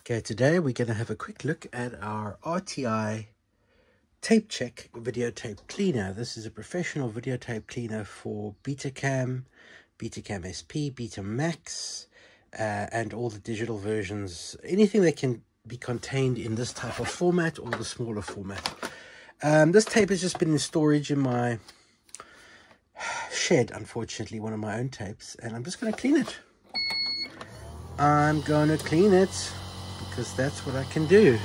Okay, today we're going to have a quick look at our RTI Tapechek Video Cleaner. This is a professional videotape cleaner for Betacam, Betacam SP, Betamax, and all the digital versions. Anything that can be contained in this type of format or the smaller format. This tape has just been in storage in my shed, unfortunately, one of my own tapes, and I'm just going to clean it. I'm going to clean it because that's what I can do.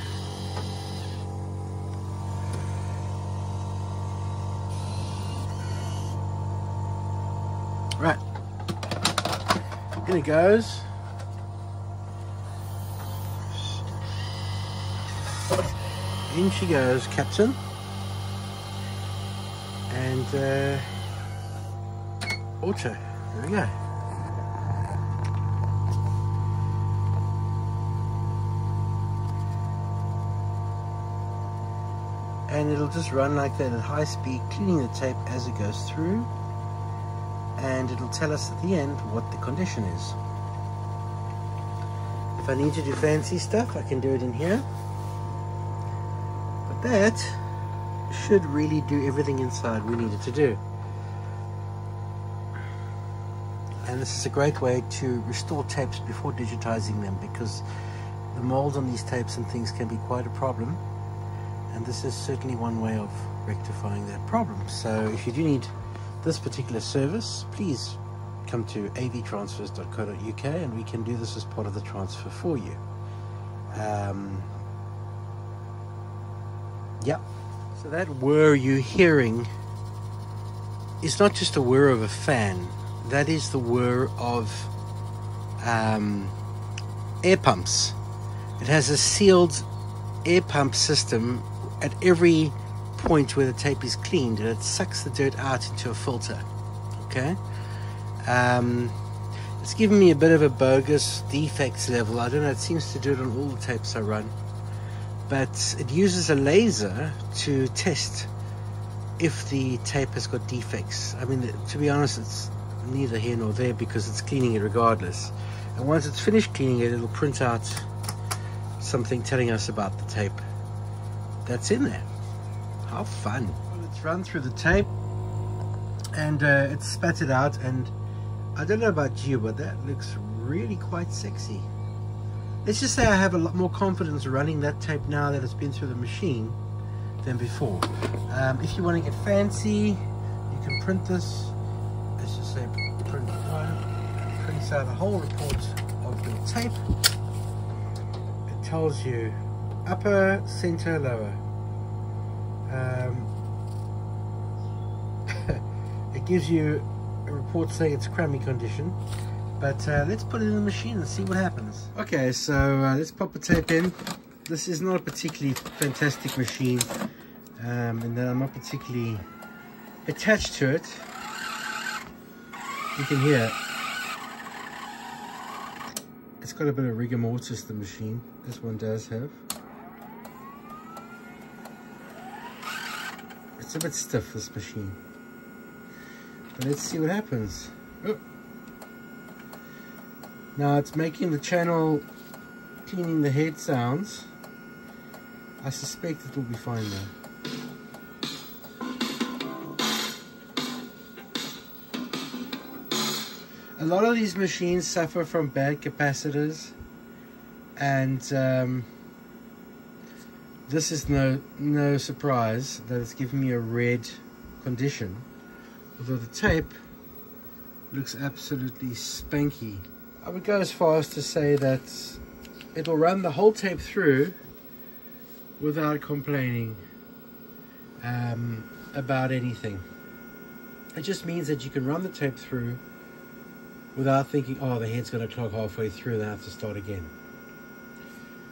Right, in it goes. In she goes, Captain. And auto, there we go. And it'll just run like that at high speed, cleaning the tape as it goes through, and it'll tell us at the end what the condition is. If I need to do fancy stuff, I can do it in here, but that should really do everything inside we need it to do. And this is a great way to restore tapes before digitizing them, because the mold on these tapes and things can be quite a problem. And this is certainly one way of rectifying that problem. So if you do need this particular service, please come to avtransfersUK and we can do this as part of the transfer for you. Yeah. So that whir you're hearing is not just a whir of a fan. That is the whir of air pumps. It has a sealed air pump system at every point where the tape is cleaned, and it sucks the dirt out into a filter. Okay, it's given me a bit of a bogus defects level. I don't know, it seems to do it on all the tapes I run, but it uses a laser to test if the tape has got defects. I mean, to be honest, it's neither here nor there because it's cleaning it regardless, and once it's finished cleaning it, it'll print out something telling us about the tape that's in there. How fun. Well, it's run through the tape and it's spat it out, and I don't know about you, but that looks really quite sexy. Let's just say I have a lot more confidence running that tape now that it's been through the machine than before. If you want to get fancy, you can print this. Let's just say print one, prints out a whole report of your tape. It tells you upper, center, lower. It gives you a report saying it's crummy condition, but let's put it in the machine and see what happens. Okay, so let's pop the tape in. This is not a particularly fantastic machine, and then I'm not particularly attached to it. You can hear it. It's got a bit of rigor mortis, the machine. This one does have. It's a bit stiff, this machine. But let's see what happens. Oh. Now it's making the channel cleaning the head sounds. I suspect it will be fine though. A lot of these machines suffer from bad capacitors, and this is no surprise that it's giving me a red condition, although the tape looks absolutely spanky. I would go as far as to say that it'll run the whole tape through without complaining about anything. It just means that you can run the tape through without thinking, oh, the head's going to clog halfway through and I have to start again.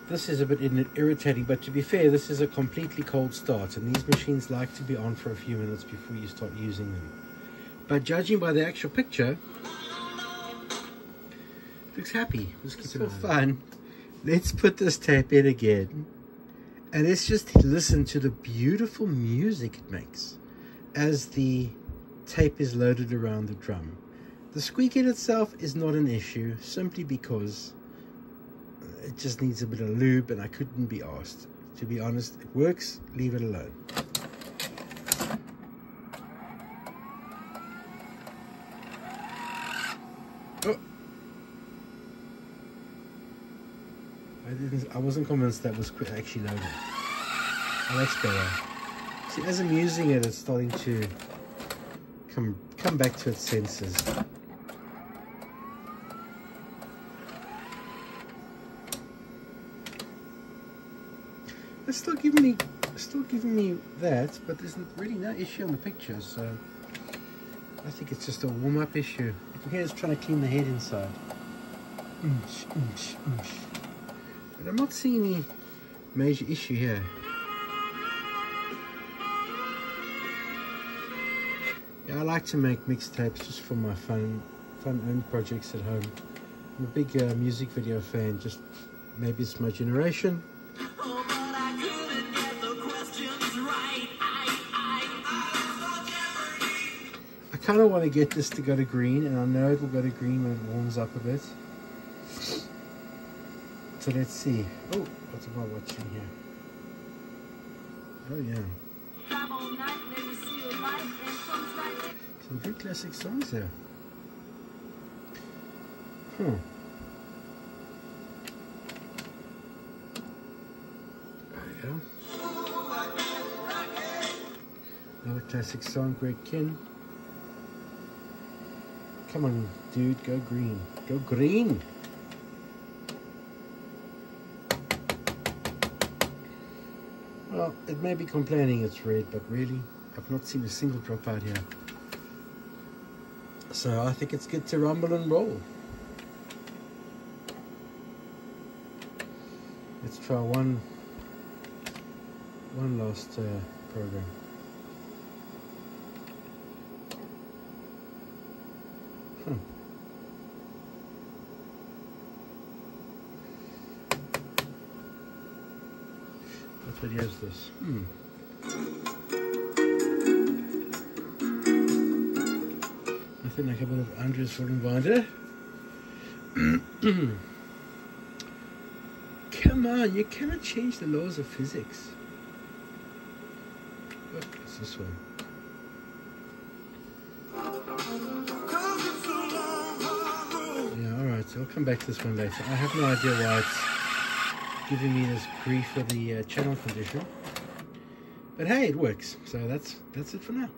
This is a bit irritating, but to be fair, this is a completely cold start, and these machines like to be on for a few minutes before you start using them. But judging by the actual picture, it looks happy. Just for fun, let's put this tape in again, and let's just listen to the beautiful music it makes as the tape is loaded around the drum. The squeak in itself is not an issue, simply because it just needs a bit of lube, and I couldn't be asked. To be honest, it works, leave it alone. Oh. I wasn't convinced that was actually loaded. Oh, that's better. See, as I'm using it, it's starting to come back to its senses. It's still giving me that, but there's really no issue on the picture, so I think it's just a warm-up issue. Here's trying to clean the head inside. But I'm not seeing any major issue here. Yeah, I like to make mixtapes just for my fun-owned projects at home. I'm a big music video fan, just maybe it's my generation. I kind of want to get this to go to green, and I know it will go to green when it warms up a bit. So let's see. Oh, what am I watching here? Oh yeah. Some good classic songs there. There we go. Another classic song, Greg Kin. Come on, dude, go green. Go green! Well, it may be complaining it's red, but really, I've not seen a single drop out here. So I think it's good to rumble and roll. Let's try one last program. What video is this? Nothing like a bit of Andres Vollenwander. Come on, you cannot change the laws of physics. What is this one? Yeah, alright, so I'll come back to this one later. I have no idea why it's giving me this grief for the channel condition. But hey, it works. So that's it for now.